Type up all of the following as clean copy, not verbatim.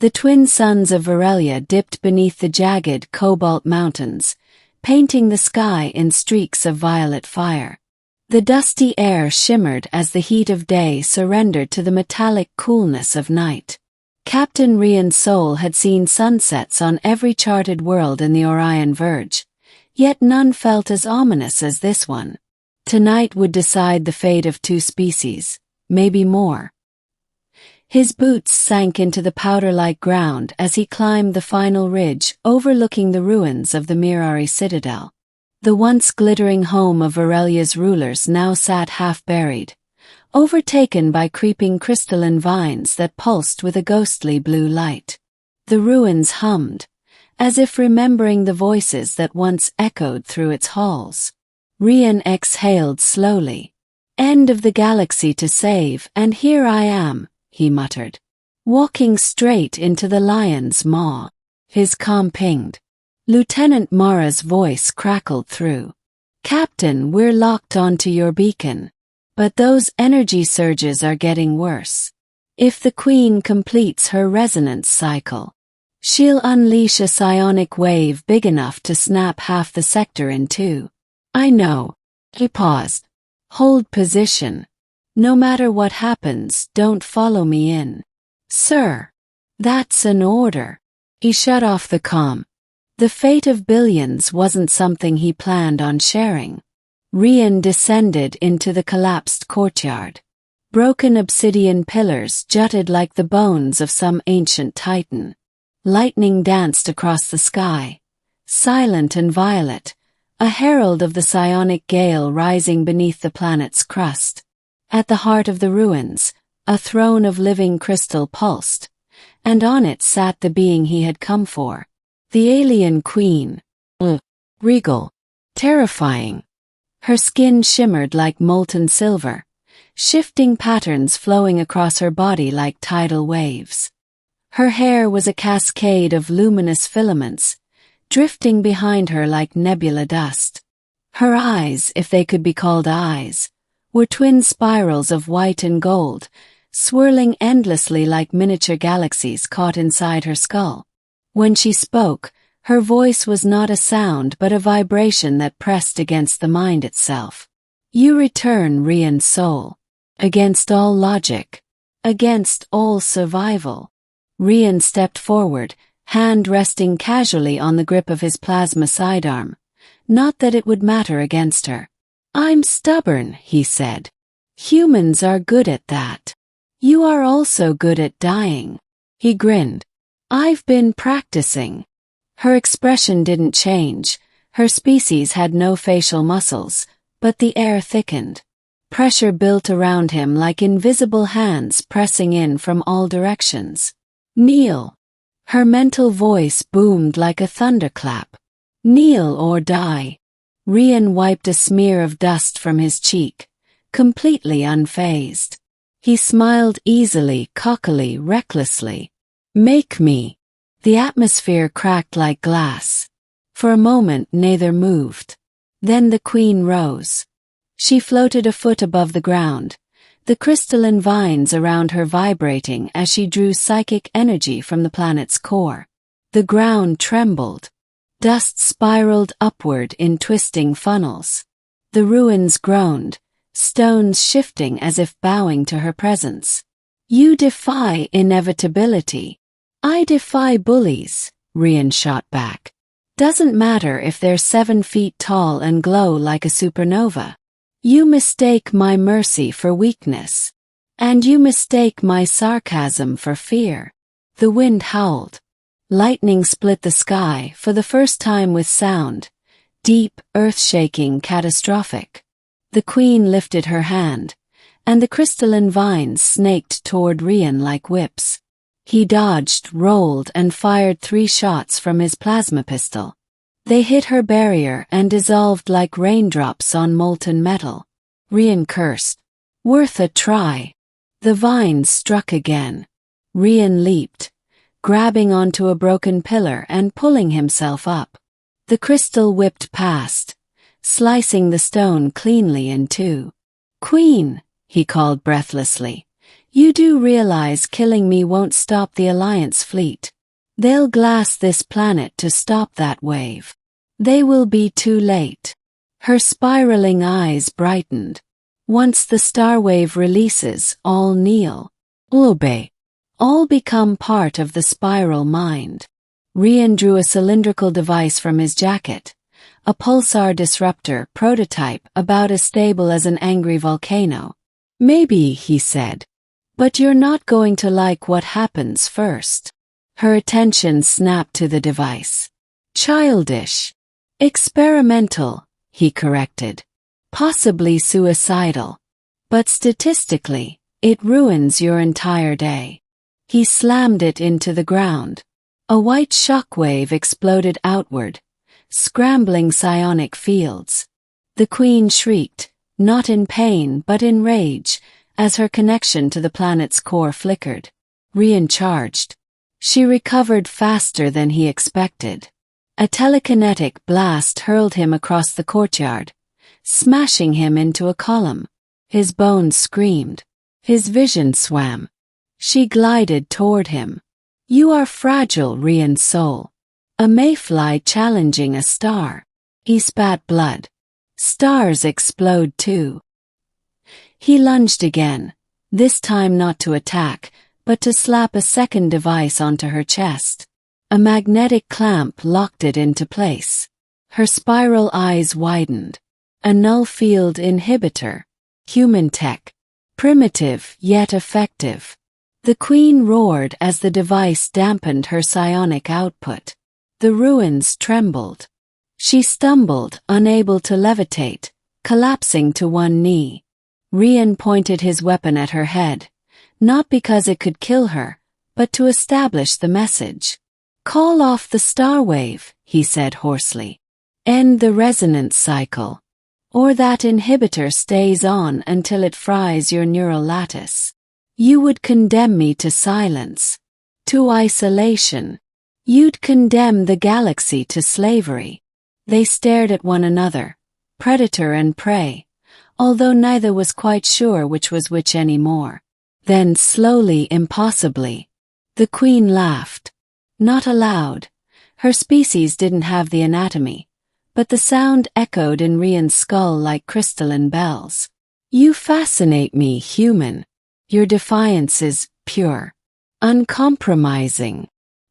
The twin suns of Varelia dipped beneath the jagged cobalt mountains, painting the sky in streaks of violet fire. The dusty air shimmered as the heat of day surrendered to the metallic coolness of night. Captain Rian's soul had seen sunsets on every charted world in the Orion Verge, yet none felt as ominous as this one. Tonight would decide the fate of 2 species, maybe more. His boots sank into the powder-like ground as he climbed the final ridge overlooking the ruins of the Mirari Citadel. The once glittering home of Varelia's rulers now sat half-buried, overtaken by creeping crystalline vines that pulsed with a ghostly blue light. The ruins hummed, as if remembering the voices that once echoed through its halls. Rian exhaled slowly. End of the galaxy to save, and here I am, he muttered, walking straight into the lion's maw. His comm pinged. Lieutenant Mara's voice crackled through. Captain, we're locked onto your beacon. But those energy surges are getting worse. If the Queen completes her resonance cycle, she'll unleash a psionic wave big enough to snap half the sector in two. I know. He paused. Hold position. No matter what happens, don't follow me in. Sir. That's an order. He shut off the comm. The fate of billions wasn't something he planned on sharing. Rian descended into the collapsed courtyard. Broken obsidian pillars jutted like the bones of some ancient titan. Lightning danced across the sky, silent and violet, a herald of the psionic gale rising beneath the planet's crust. At the heart of the ruins, a throne of living crystal pulsed, and on it sat the being he had come for. The alien queen. Regal. Terrifying. Her skin shimmered like molten silver, shifting patterns flowing across her body like tidal waves. Her hair was a cascade of luminous filaments, drifting behind her like nebula dust. Her eyes, if they could be called eyes, were twin spirals of white and gold, swirling endlessly like miniature galaxies caught inside her skull. When she spoke, her voice was not a sound but a vibration that pressed against the mind itself. You return, Rian's soul. Against all logic. Against all survival. Rian stepped forward, hand resting casually on the grip of his plasma sidearm. Not that it would matter against her. I'm stubborn, he said. Humans are good at that. You are also good at dying. He grinned. I've been practicing. Her expression didn't change. Her species had no facial muscles, but the air thickened. Pressure built around him like invisible hands pressing in from all directions. Kneel. Her mental voice boomed like a thunderclap. Kneel or die. Rian wiped a smear of dust from his cheek, completely unfazed. He smiled easily, cockily, recklessly. Make me. The atmosphere cracked like glass. For a moment neither moved. Then the queen rose. She floated a foot above the ground, the crystalline vines around her vibrating as she drew psychic energy from the planet's core. The ground trembled. Dust spiraled upward in twisting funnels. The ruins groaned, stones shifting as if bowing to her presence. You defy inevitability. I defy bullies, Rian shot back. Doesn't matter if they're 7 feet tall and glow like a supernova. You mistake my mercy for weakness. And you mistake my sarcasm for fear. The wind howled. Lightning split the sky for the first time with sound, deep, earth-shaking, catastrophic. The queen lifted her hand, and the crystalline vines snaked toward Rian like whips. He dodged, rolled, and fired 3 shots from his plasma pistol. They hit her barrier and dissolved like raindrops on molten metal. Rian cursed. Worth a try. The vines struck again. Rian leaped, grabbing onto a broken pillar and pulling himself up. The crystal whipped past, slicing the stone cleanly in two. Queen, he called breathlessly. You do realize killing me won't stop the Alliance fleet. They'll glass this planet to stop that wave. They will be too late. Her spiraling eyes brightened. Once the star wave releases, all kneel. Obey. All become part of the spiral mind. Rian drew a cylindrical device from his jacket, a pulsar disruptor prototype about as stable as an angry volcano. Maybe, he said. But you're not going to like what happens first. Her attention snapped to the device. Childish. Experimental, he corrected. Possibly suicidal. But statistically, it ruins your entire day. He slammed it into the ground. A white shockwave exploded outward, scrambling psionic fields. The Queen shrieked, not in pain but in rage, as her connection to the planet's core flickered. Rian charged. She recovered faster than he expected. A telekinetic blast hurled him across the courtyard, smashing him into a column. His bones screamed. His vision swam. She glided toward him. You are fragile, Rian's soul. A mayfly challenging a star. He spat blood. Stars explode too. He lunged again, this time not to attack, but to slap a second device onto her chest. A magnetic clamp locked it into place. Her spiral eyes widened. A null field inhibitor. Human tech. Primitive yet effective. The Queen roared as the device dampened her psionic output. The ruins trembled. She stumbled, unable to levitate, collapsing to one knee. Rian pointed his weapon at her head, not because it could kill her, but to establish the message. Call off the star wave, he said hoarsely. End the resonance cycle. Or that inhibitor stays on until it fries your neural lattice. You would condemn me to silence, to isolation. You'd condemn the galaxy to slavery. They stared at one another, predator and prey, although neither was quite sure which was which anymore. Then slowly, impossibly, the Queen laughed. Not aloud. Her species didn't have the anatomy, but the sound echoed in Rian's skull like crystalline bells. You fascinate me, human. Your defiance is pure, uncompromising.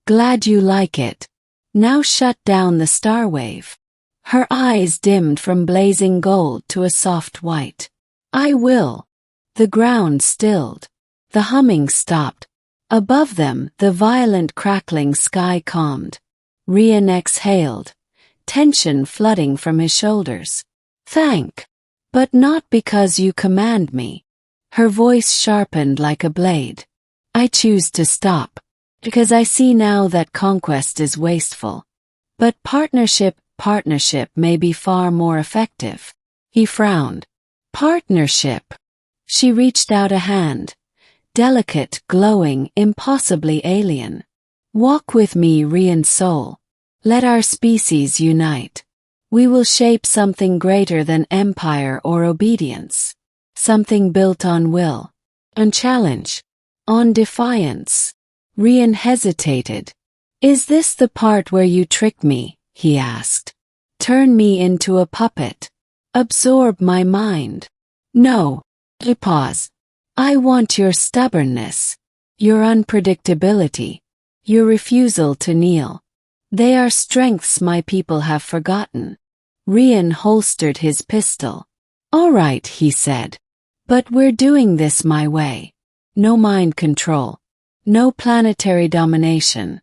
Glad you like it. Now shut down the star wave. Her eyes dimmed from blazing gold to a soft white. I will. The ground stilled. The humming stopped. Above them, the violent crackling sky calmed. Rian exhaled, tension flooding from his shoulders. But not because you command me. Her voice sharpened like a blade. I choose to stop, because I see now that conquest is wasteful. But partnership may be far more effective. He frowned. Partnership. She reached out a hand. Delicate, glowing, impossibly alien. Walk with me, Rian's soul. Let our species unite. We will shape something greater than empire or obedience. Something built on will, on challenge, on defiance. Rian hesitated. Is this the part where you trick me? He asked. Turn me into a puppet. Absorb my mind. No. Pause. I want your stubbornness, your unpredictability, your refusal to kneel. They are strengths my people have forgotten. Rian holstered his pistol. All right, he said. But we're doing this my way. No mind control. No planetary domination.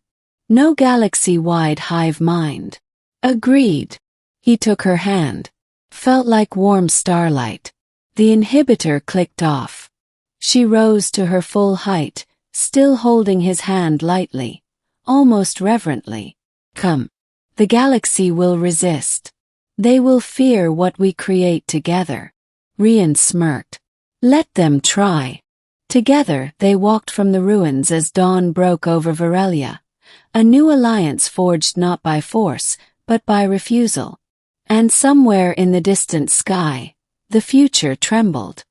No galaxy-wide hive mind. Agreed. He took her hand. Felt like warm starlight. The inhibitor clicked off. She rose to her full height, still holding his hand lightly, almost reverently. Come. The galaxy will resist. They will fear what we create together. Rian smirked. Let them try. Together they walked from the ruins as dawn broke over Varelia, a new alliance forged not by force, but by refusal. And somewhere in the distant sky, the future trembled.